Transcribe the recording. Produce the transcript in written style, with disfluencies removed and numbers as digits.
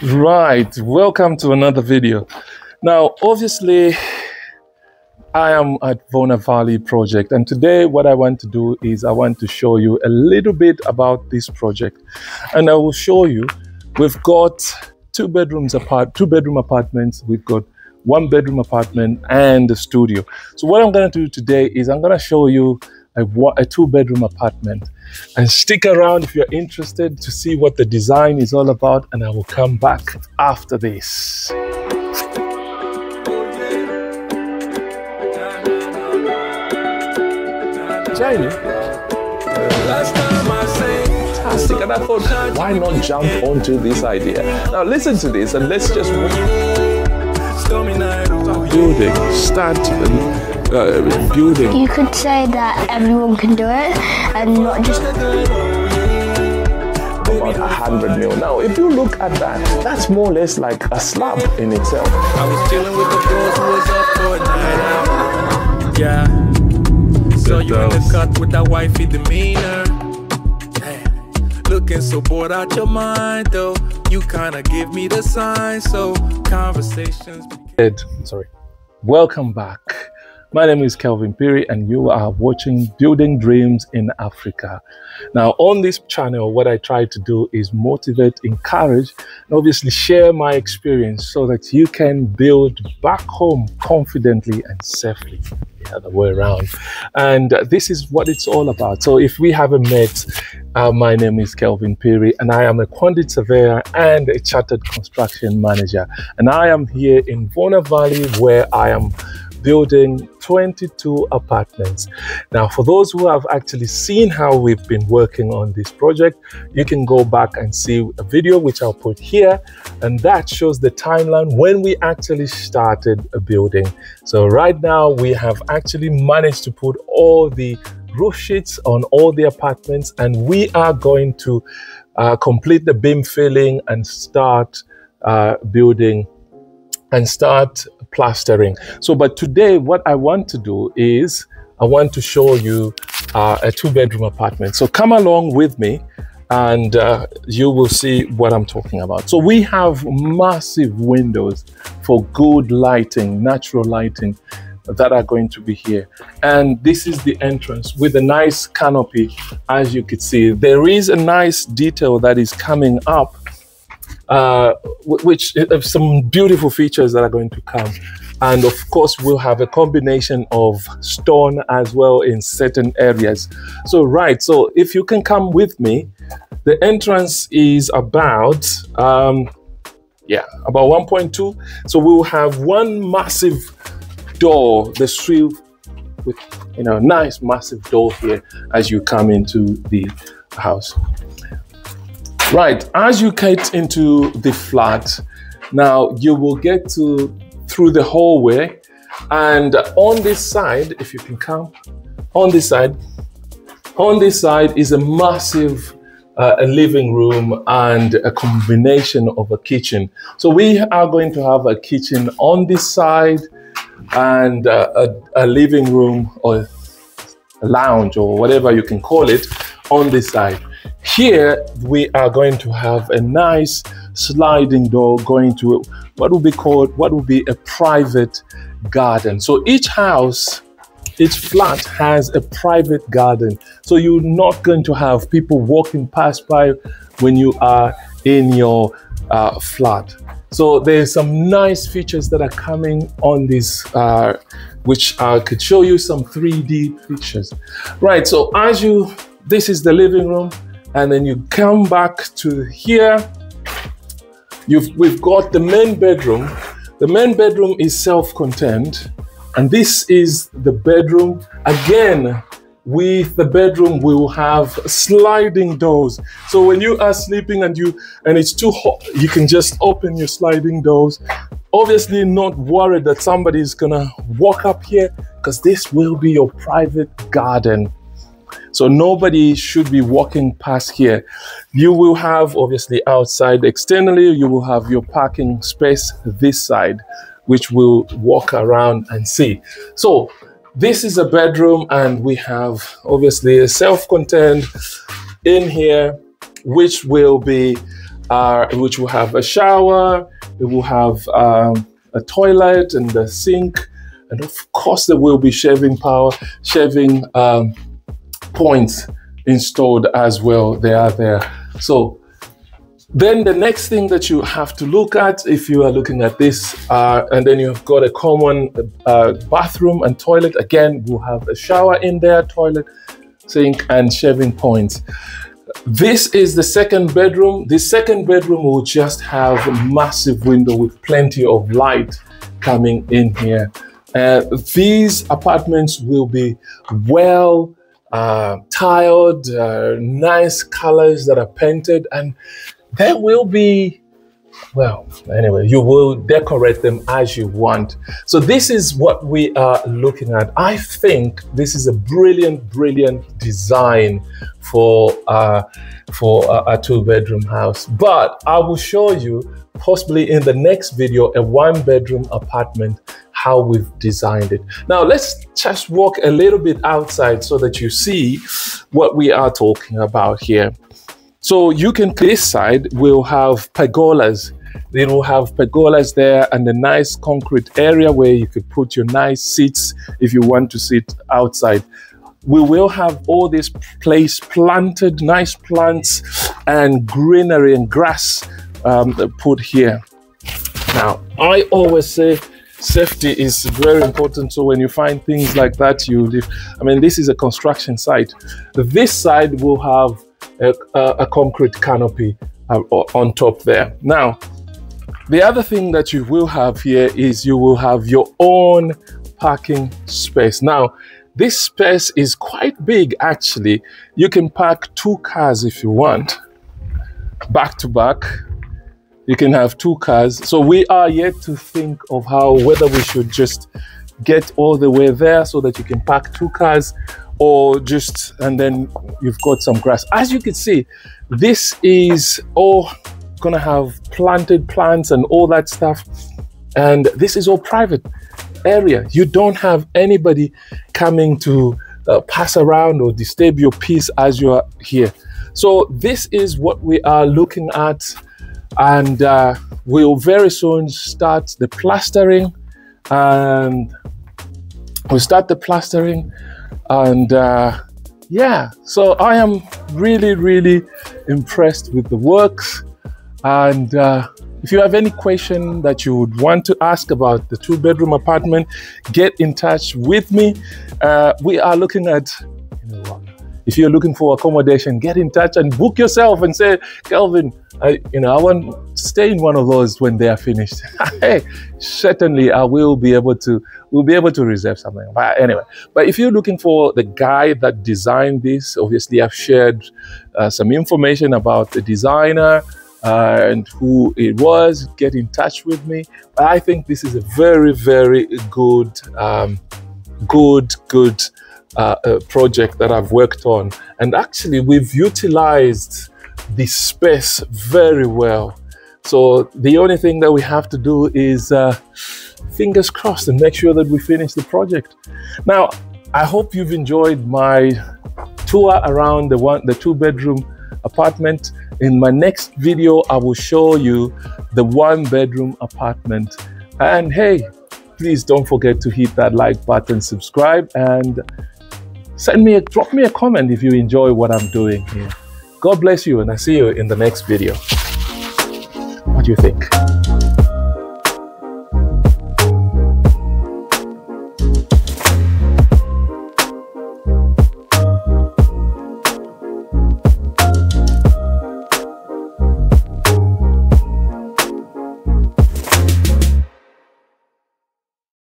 Right, welcome to another video. Now, obviously, I am at Vona Valley project, and today what I want to do is I want to show you a little bit about this project, and I will show you we've got two bedroom apartments, we've got one bedroom apartment and a studio. So what I'm going to do today is I'm going to show you a two-bedroom apartment, and stick around if you're interested to see what the design is all about, and I will come back after this. Jamie, fantastic, and I thought, why not jump onto this idea? Now listen to this, and let's just start building. You could say that everyone can do it, and not just about 100 mil. Now, if you look at that, that's more or less like a slab in itself. I was chilling with the girls who was up for a night out. Yeah. So you in the cut with that wifey demeanor. Hey. Looking so bored out your mind though. You kinda give me the sign, so conversations. Sorry. Welcome back. My name is Kelvin Piri, and you are watching Building Dreams in Africa. Now, on this channel, what I try to do is motivate, encourage, and obviously share my experience so that you can build back home confidently and safely. The other way around. And this is what it's all about. So if we haven't met, my name is Kelvin Piri, and I am a conduit surveyor and a chartered construction manager. And I am here in Vona Valley, where I am building 22 apartments. Now, for those who have actually seen how we've been working on this project, you can go back and see a video which I'll put here, and that shows the timeline when we actually started building. So right now we have actually managed to put all the roof sheets on all the apartments, and we are going to complete the beam filling and start building and start plastering. So, but today what I want to do is I want to show you a two-bedroom apartment. So come along with me, and you will see what I'm talking about. So we have massive windows for good lighting, natural lighting, that are going to be here. And this is the entrance with a nice canopy. As you can see, there is a nice detail that is coming up, which some beautiful features that are going to come. And of course, we'll have a combination of stone as well in certain areas. So right, so if you can come with me, the entrance is about about 1.2. So we'll have one massive door, the street with nice massive door here as you come into the house. Right, as you get into the flat, now you will get through the hallway, and on this side, if you can come, on this side is a massive a living room and a combination of a kitchen. So we are going to have a kitchen on this side, and a living room or a lounge or whatever you can call it on this side. Here we are going to have a nice sliding door going to what will be a private garden. So each house, each flat has a private garden. So you're not going to have people walking past by when you are in your flat. So there's some nice features that are coming on this, which I could show you some 3D pictures. Right, so this is the living room, and then you come back to here. We've got the main bedroom. The main bedroom is self-contained, and this is the bedroom. Again, with the bedroom, we will have sliding doors. So when you are sleeping and it's too hot, you can just open your sliding doors. Obviously not worried that somebody is gonna walk up here, because this will be your private garden. So nobody should be walking past here. You will have, obviously, outside externally, you will have your parking space this side, which we'll walk around and see. So this is a bedroom, and we have obviously a self-contained in here, which will be which will have a shower, it will have a toilet and a sink, and of course there will be shaving points installed as well. They are there. So then the next thing that you have to look at, if you are looking at this, and then you've got a common bathroom and toilet. Again, we'll have a shower in there, toilet, sink, and shaving points. This is the second bedroom. The second bedroom will just have a massive window with plenty of light coming in here. These apartments will be well tiled, nice colors that are painted, and there will be, well, anyway, you will decorate them as you want. So this is what we are looking at. I think this is a brilliant, brilliant design for a two-bedroom house. But I will show you, possibly in the next video, a one-bedroom apartment, how we've designed it. Now let's just walk a little bit outside so that you see what we are talking about here. So you can, this side will have pergolas. It will have pergolas there and a nice concrete area where you could put your nice seats if you want to sit outside. We will have all this place planted, nice plants and greenery and grass put here. Now, I always say safety is very important. So when you find things like that, you live. I mean, this is a construction site. This side will have a concrete canopy on top there. Now, the other thing that you will have here is you will have your own parking space. Now, this space is quite big, actually. You can park 2 cars if you want, back to back. You can have 2 cars. So we are yet to think of whether we should just get all the way there so that you can park 2 cars, or just, and then you've got some grass. As you can see, this is all gonna have planted plants and all that stuff. And this is all private area. You don't have anybody coming to pass around or disturb your peace as you are here. So this is what we are looking at. And we'll very soon start the plastering, and we'll start the plastering. And yeah, so I am really, really impressed with the works. And if you have any question that you would want to ask about the 2-bedroom apartment, get in touch with me. We are looking at, you know, if you're looking for accommodation, get in touch and book yourself and say, Kelvin, I want to stay in one of those when they are finished. Hey, certainly I will be able to, we'll be able to reserve something. But anyway, but if you're looking for the guy that designed this, obviously I've shared some information about the designer and who it was. Get in touch with me. But I think this is a very, very good, good project that I've worked on. And actually we've utilized the space very well. So the only thing that we have to do is fingers crossed and make sure that we finish the project. Now, I hope you've enjoyed my tour around the 2-bedroom apartment. In my next video, I will show you the 1-bedroom apartment. And hey, please don't forget to hit that like button, subscribe, and drop me a comment if you enjoy what I'm doing here. God bless you, and I'll see you in the next video. What do you think?